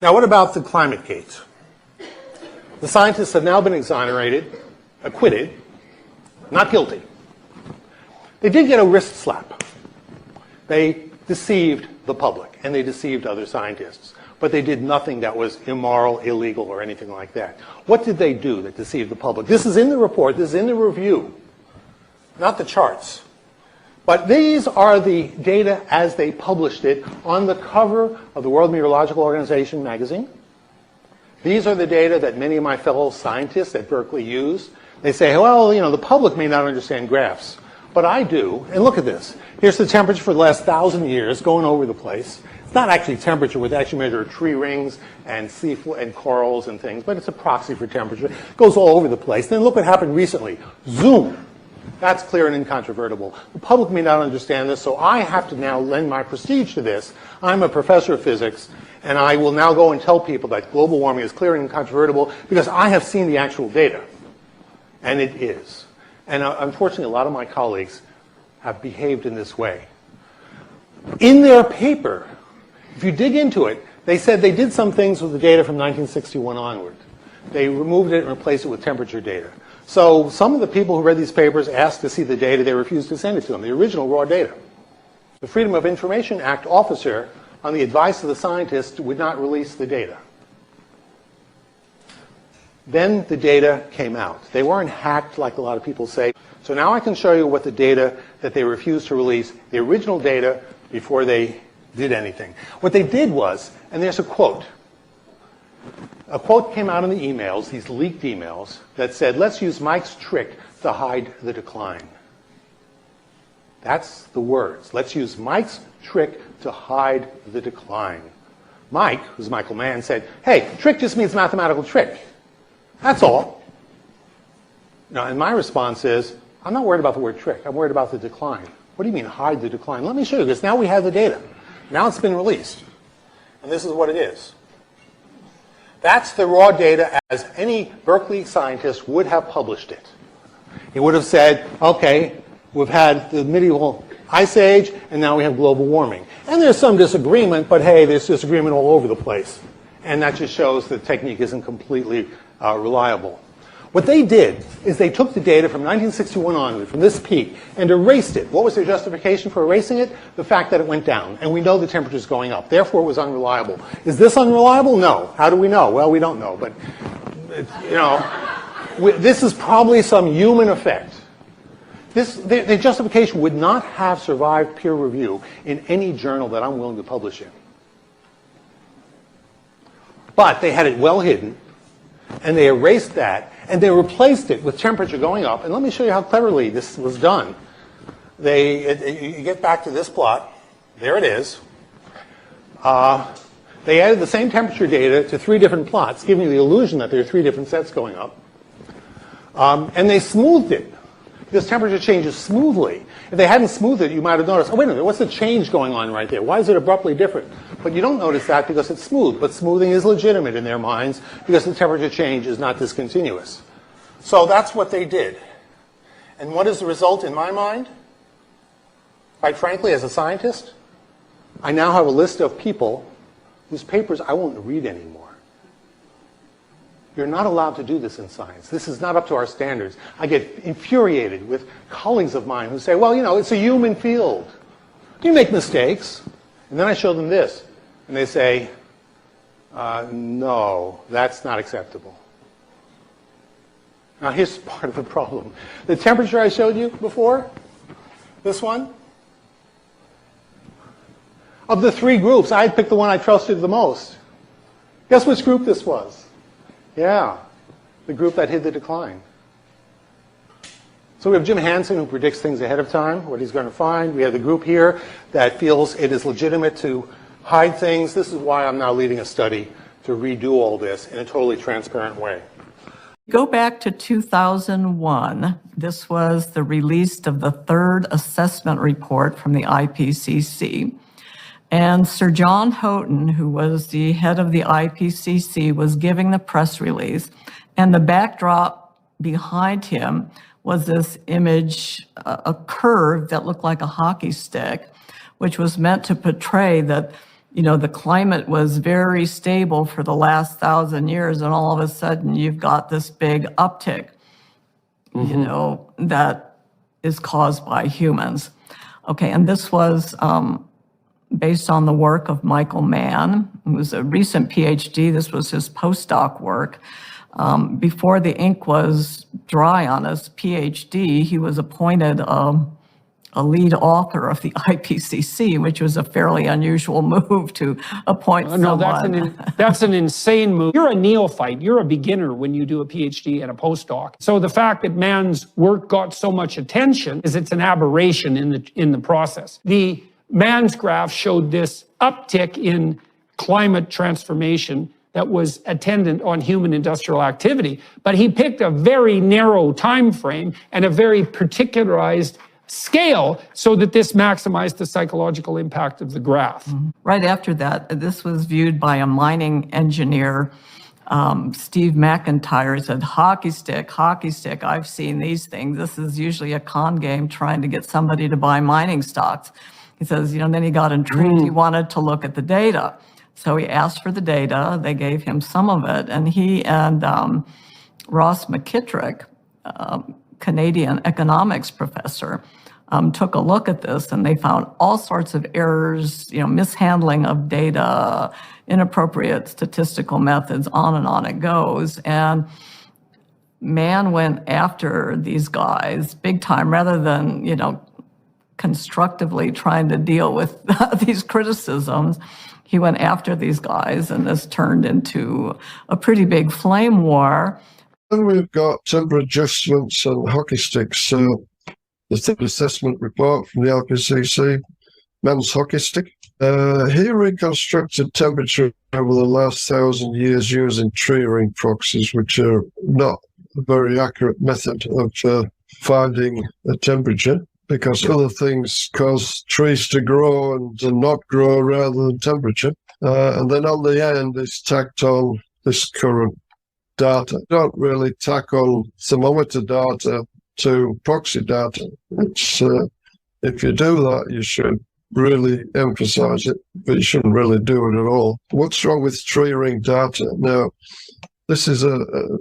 Now, what about the climate gate? The scientists have now been exonerated, acquitted, not guilty. They did get a wrist slap. They deceived the public, and they deceived other scientists. But they did nothing that was immoral, illegal, or anything like that. What did they do that deceived the public? This is in the report. This is in the review, not the charts. But these are the data as they published it on the cover of the World Meteorological Organization magazine. These are the data that many of my fellow scientists at Berkeley use. They say, well, you know, the public may not understand graphs, but I do. And look at this. Here's the temperature for the last 1,000 years going over the place. It's not actually temperature. We actually measure tree rings and sea and corals and things, but it's a proxy for temperature. It goes all over the place. Then look what happened recently. Zoom. That's clear and incontrovertible. The public may not understand this, so I have to now lend my prestige to this. I'm a professor of physics, and I will now go and tell people that global warming is clear and incontrovertible because I have seen the actual data. And it is. And unfortunately, a lot of my colleagues have behaved in this way. In their paper, if you dig into it, they said they did some things with the data from 1961 onward. They removed it and replaced it with temperature data. So some of the people who read these papers asked to see the data. They refused to send it to them, the original raw data. The Freedom of Information Act officer, on the advice of the scientists, would not release the data. Then the data came out. They weren't hacked like a lot of people say. So now I can show you what the data that they refused to release, the original data, before they did anything. What they did was, and there's a quote. A quote came out in the emails, these leaked emails, that said, let's use Mike's trick to hide the decline. That's the words. Let's use Mike's trick to hide the decline. Mike, who's Michael Mann, said, hey, trick just means mathematical trick. That's all. Now, and my response is, I'm not worried about the word trick. I'm worried about the decline. What do you mean hide the decline? Let me show you this. Now we have the data. Now it's been released. And this is what it is. That's the raw data as any Berkeley scientist would have published it. He would have said, okay, we've had the medieval ice age, and now we have global warming. And there's some disagreement, but hey, there's disagreement all over the place. And that just shows the technique isn't completely reliable. What they did is they took the data from 1961 onward, from this peak, and erased it. What was their justification for erasing it? The fact that it went down, and we know the temperature's going up. Therefore, it was unreliable. Is this unreliable? No. How do we know? Well, we don't know, but you know, this is probably some human effect. The justification would not have survived peer review in any journal that I'm willing to publish in. But they had it well hidden, and they erased that, and they replaced it with temperature going up. And let me show you how cleverly this was done. You get back to this plot. There it is. They added the same temperature data to 3 different plots, giving you the illusion that there are 3 different sets going up. And they smoothed it. This temperature changes smoothly. If they hadn't smoothed it, you might have noticed, oh, wait a minute, what's the change going on right there? Why is it abruptly different? But you don't notice that because it's smooth. But smoothing is legitimate in their minds because the temperature change is not discontinuous. So that's what they did. And what is the result in my mind? Quite frankly, as a scientist, I now have a list of people whose papers I won't read anymore. You're not allowed to do this in science. This is not up to our standards. I get infuriated with colleagues of mine who say, well, you know, it's a human field. You make mistakes. And then I show them this. And they say, no, that's not acceptable. Now, here's part of the problem. The temperature I showed you before, this one, of the 3 groups, I picked the one I trusted the most. Guess which group this was? Yeah, the group that hid the decline. So we have Jim Hansen, who predicts things ahead of time, what he's going to find. We have the group here that feels it is legitimate to hide things. This is why I'm now leading a study to redo all this in a totally transparent way. Go back to 2001. This was the release of the 3rd assessment report from the IPCC. And Sir John Houghton, who was the head of the IPCC, was giving the press release. And the backdrop behind him was this image, a curve that looked like a hockey stick, which was meant to portray that the climate was very stable for the last 1,000 years, and all of a sudden you've got this big uptick, that is caused by humans. Okay, and this was based on the work of Michael Mann, who was a recent PhD. This was his postdoc work. Before the ink was dry on his PhD, he was appointed a lead author of the IPCC, which was a fairly unusual move to appoint someone. No, that's an insane move. You're a neophyte. You're a beginner when you do a PhD and a postdoc. So the fact that Mann's work got so much attention is it's an aberration in the process. The Mann's graph showed this uptick in climate transformation that was attendant on human industrial activity, but he picked a very narrow time frame and a very particularized scale so that this maximized the psychological impact of the graph. Mm-hmm. Right after that, this was viewed by a mining engineer, Steve McIntyre, said, hockey stick, I've seen these things. This is usually a con game trying to get somebody to buy mining stocks. He says, then he got intrigued. He wanted to look at the data. So he asked for the data. They gave him some of it. And he and Ross McKittrick, Canadian economics professor, took a look at this, and they found all sorts of errors, mishandling of data, inappropriate statistical methods, on it goes. And Mann went after these guys big time, rather than, constructively trying to deal with these criticisms. He went after these guys, and this turned into a pretty big flame war. Then we've got temperature adjustments and hockey sticks. So the third assessment report from the IPCC, Mann's hockey stick. He reconstructed temperature over the last 1,000 years using tree ring proxies, which are not a very accurate method of finding a temperature, because other things cause trees to grow and to not grow rather than temperature. And then on the end, it's tacked on this current data. Don't really tack on thermometer data to proxy data. It's, if you do that, you should really emphasize it, but you shouldn't really do it at all. What's wrong with tree ring data? Now, this is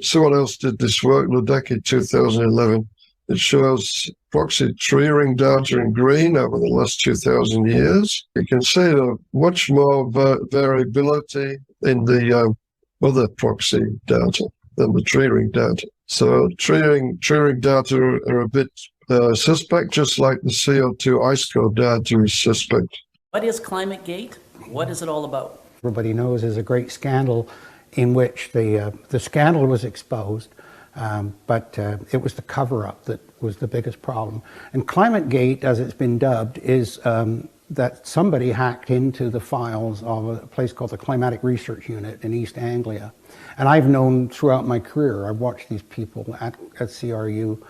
someone else did this work in the decade 2011. It shows proxy tree ring data in green over the last 2,000 years. You can see there's much more variability in the other proxy data than the tree ring data. So tree ring data are a bit suspect, just like the CO2 ice core data is suspect. What is ClimateGate? What is it all about? Everybody knows is a great scandal in which the scandal was exposed, but it was the cover-up that was the biggest problem. And ClimateGate, as it's been dubbed, is that somebody hacked into the files of a place called the Climatic Research Unit in East Anglia. And I've known throughout my career, I've watched these people at CRU.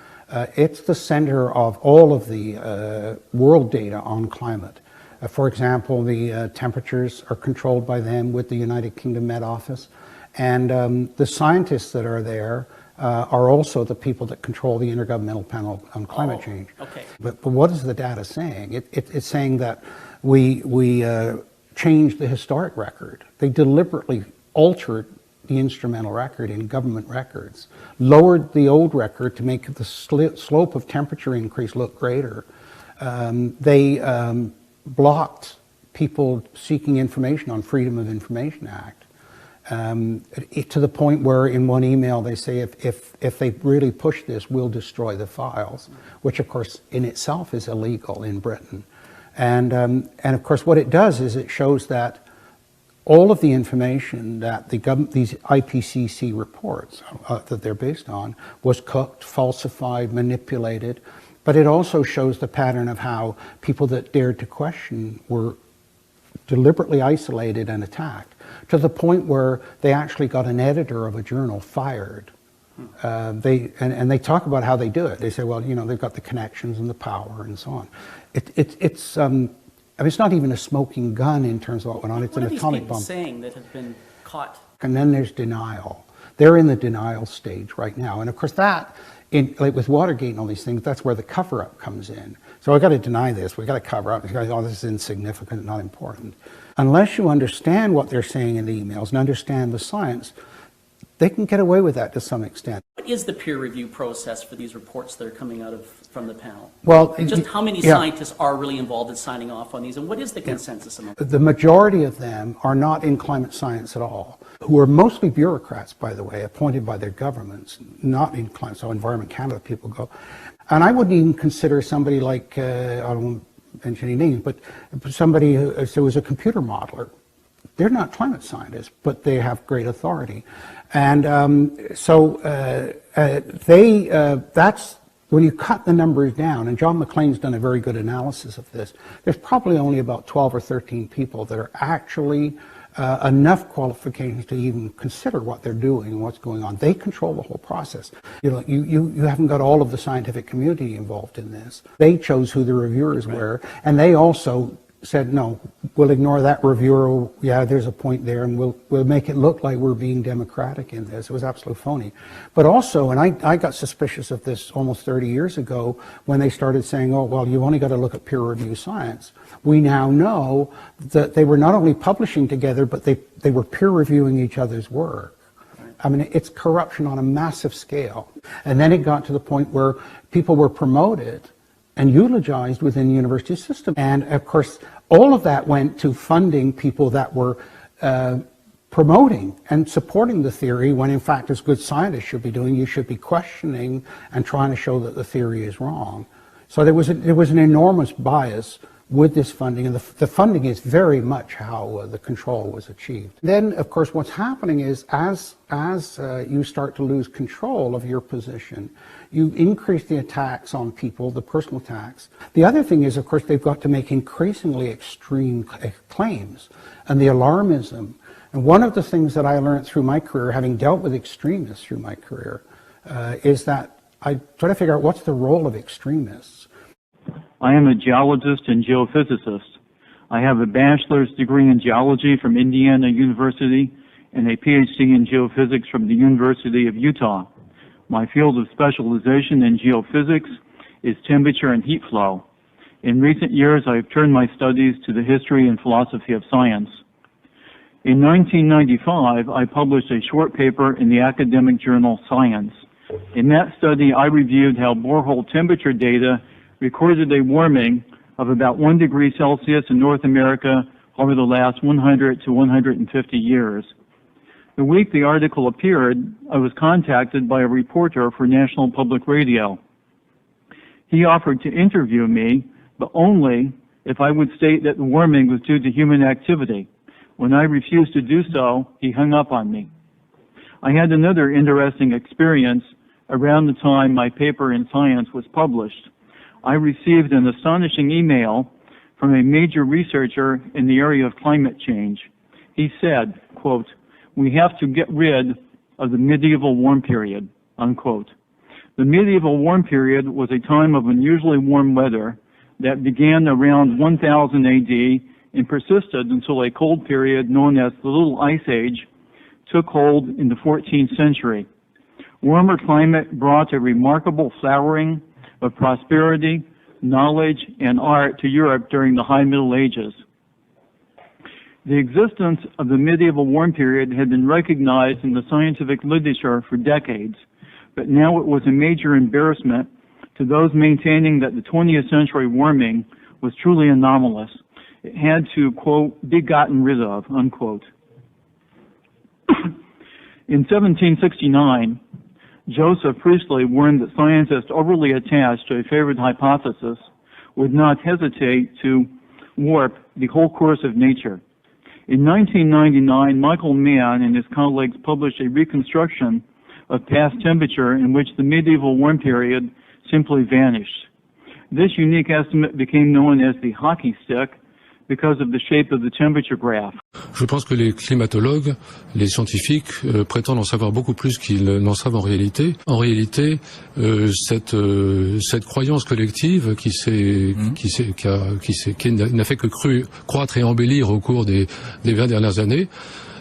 It's the center of all of the world data on climate. For example, the temperatures are controlled by them with the United Kingdom Met Office. And the scientists that are there are also the people that control the Intergovernmental Panel on Climate Change. Okay. But what is the data saying? It's saying that we changed the historic record. They deliberately altered the instrumental record in government records, lowered the old record to make the slope of temperature increase look greater. They blocked people seeking information on Freedom of Information Act. To the point where in one email they say if they really push this, we'll destroy the files, which of course in itself is illegal in Britain. And of course what it does is it shows that all of the information that these IPCC reports that they're based on was cooked, falsified, manipulated, but it also shows the pattern of how people that dared to question were deliberately isolated and attacked, to the point where they actually got an editor of a journal fired. They talk about how they do it. They say, well, they've got the connections and the power and so on. It's not even a smoking gun in terms of what went on. It's an atomic bomb. What are these people saying that have been caught? And then there's denial. They're in the denial stage right now. And of course that, like with Watergate and all these things, that's where the cover-up comes in. So I've got to deny this, we've got to cover up, oh, this is insignificant, not important. Unless you understand what they're saying in the emails and understand the science, they can get away with that to some extent. What is the peer review process for these reports that are coming out from the panel? Well, just how many scientists are really involved in signing off on these, and what is the consensus among them? The majority of them are not in climate science at all, who are mostly bureaucrats, by the way, appointed by their governments, not in climate, so Environment Canada people go. And I wouldn't even consider somebody like, I won't mention any names, but somebody who was a computer modeler. They're not climate scientists, but they have great authority. And that's when you cut the numbers down, and John McLean's done a very good analysis of this, there's probably only about 12 or 13 people that are actually enough qualifications to even consider what they're doing and what's going on. They control the whole process. You know, you haven't got all of the scientific community involved in this. They chose who the reviewers were, and they also said, no, we'll ignore that reviewer. Yeah, there's a point there, and we'll make it look like we're being democratic in this. It was absolutely phony. But also, and I got suspicious of this almost 30 years ago when they started saying, oh, well, you've only got to look at peer review science. We now know that they were not only publishing together, but they were peer reviewing each other's work. I mean, it's corruption on a massive scale. And then it got to the point where people were promoted and eulogized within the university system. And of course, all of that went to funding people that were promoting and supporting the theory when in fact, as good scientists should be doing, you should be questioning and trying to show that the theory is wrong. So there was an enormous bias with this funding, and the funding is very much how the control was achieved. Then, of course, what's happening is as you start to lose control of your position, you increase the attacks on people, the personal attacks. The other thing is, of course, they've got to make increasingly extreme claims, and the alarmism. And one of the things that I learned through my career, having dealt with extremists through my career, is that I try to figure out what's the role of extremists. I am a geologist and geophysicist. I have a bachelor's degree in geology from Indiana University and a PhD in geophysics from the University of Utah. My field of specialization in geophysics is temperature and heat flow. In recent years, I have turned my studies to the history and philosophy of science. In 1995, I published a short paper in the academic journal Science. In that study, I reviewed how borehole temperature data recorded a warming of about 1 degree Celsius in North America over the last 100 to 150 years. The week the article appeared, I was contacted by a reporter for National Public Radio. He offered to interview me, but only if I would state that the warming was due to human activity. When I refused to do so, he hung up on me. I had another interesting experience around the time my paper in Science was published. I received an astonishing email from a major researcher in the area of climate change. He said, quote, "We have to get rid of the medieval warm period," unquote. The medieval warm period was a time of unusually warm weather that began around 1000 AD and persisted until a cold period known as the Little Ice Age took hold in the 14th century. Warmer climate brought a remarkable flowering of prosperity, knowledge, and art to Europe during the High Middle Ages. The existence of the medieval warm period had been recognized in the scientific literature for decades, but now it was a major embarrassment to those maintaining that the 20th century warming was truly anomalous. It had to, quote, "be gotten rid of," unquote. In 1769, Joseph Priestley warned that scientists overly attached to a favored hypothesis would not hesitate to warp the whole course of nature. In 1999, Michael Mann and his colleagues published a reconstruction of past temperature in which the medieval warm period simply vanished. This unique estimate became known as the hockey stick because of the shape of the temperature graph. Je pense que les climatologues, les scientifiques prétendent en savoir beaucoup plus qu'ils n'en savent en réalité. En réalité, cette croyance collective qui n'a fait que croître et embellir au cours des 20 dernières années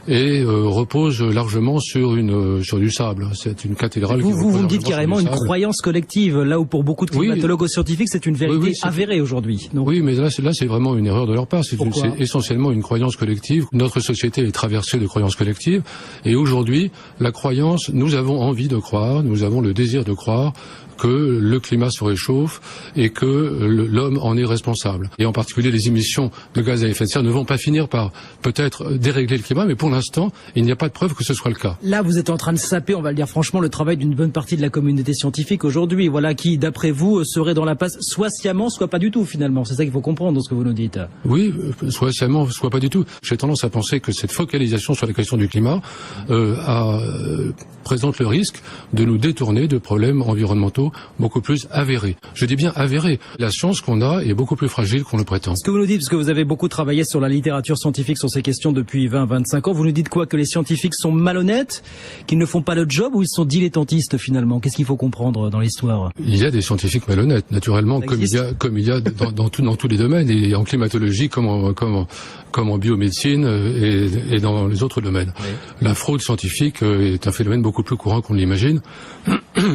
et repose largement sur du sable. C'est une cathédrale. Vous me dites carrément une croyance collective, là où pour beaucoup de climatologues ou scientifiques c'est une vérité avérée aujourd'hui. Oui, mais là c'est vraiment une erreur de leur part. C'est essentiellement une croyance collective. Notre société est traversée de croyances collectives, et aujourd'hui la croyance, nous avons envie de croire, nous avons le désir de croire que le climat se réchauffe et que l'homme en est responsable. Et en particulier, les émissions de gaz à effet de serre ne vont pas finir par peut-être dérégler le climat, mais pour l'instant, il n'y a pas de preuve que ce soit le cas. Là, vous êtes en train de saper, on va le dire franchement, le travail d'une bonne partie de la communauté scientifique aujourd'hui, voilà, qui, d'après vous, serait dans la passe, soit sciemment, soit pas du tout, finalement. C'est ça qu'il faut comprendre dans ce que vous nous dites. Oui, soit sciemment, soit pas du tout. J'ai tendance à penser que cette focalisation sur la question du climat présente le risque de nous détourner de problèmes environnementaux beaucoup plus avérés. Je dis bien avérés. La science qu'on a est beaucoup plus fragile qu'on le prétend. Ce que vous nous dites, parce que vous avez beaucoup travaillé sur la littérature scientifique sur ces questions depuis 20-25 ans, vous nous dites quoi? Que les scientifiques sont malhonnêtes, qu'ils ne font pas le job, ou ils sont dilettantistes finalement? Qu'est-ce qu'il faut comprendre dans l'histoire? Il y a des scientifiques malhonnêtes, naturellement, comme il y a dans tous les domaines, et en climatologie comme en biomédecine et dans les autres domaines. Oui. La fraude scientifique est un phénomène beaucoup plus courant qu'on l'imagine,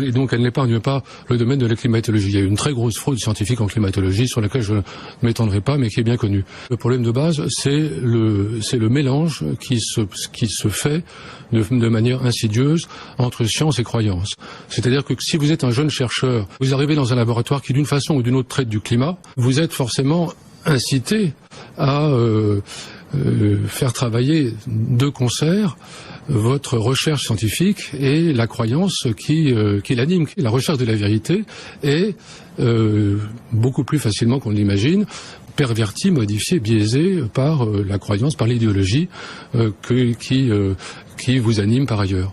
et donc elle n'épargne pas le domaine de la climatologie. Il y a une très grosse fraude scientifique en climatologie sur laquelle je ne m'étendrai pas, mais qui est bien connue. Le problème de base, c'est le mélange qui se fait de manière insidieuse entre science et croyance. C'est-à-dire que si vous êtes un jeune chercheur, vous arrivez dans un laboratoire qui d'une façon ou d'une autre traite du climat, vous êtes forcément incité à faire travailler de concert votre recherche scientifique et la croyance qui l'anime. La recherche de la vérité est beaucoup plus facilement qu'on l'imagine pervertie, modifiée, biaisée par la croyance, par l'idéologie qui vous anime par ailleurs.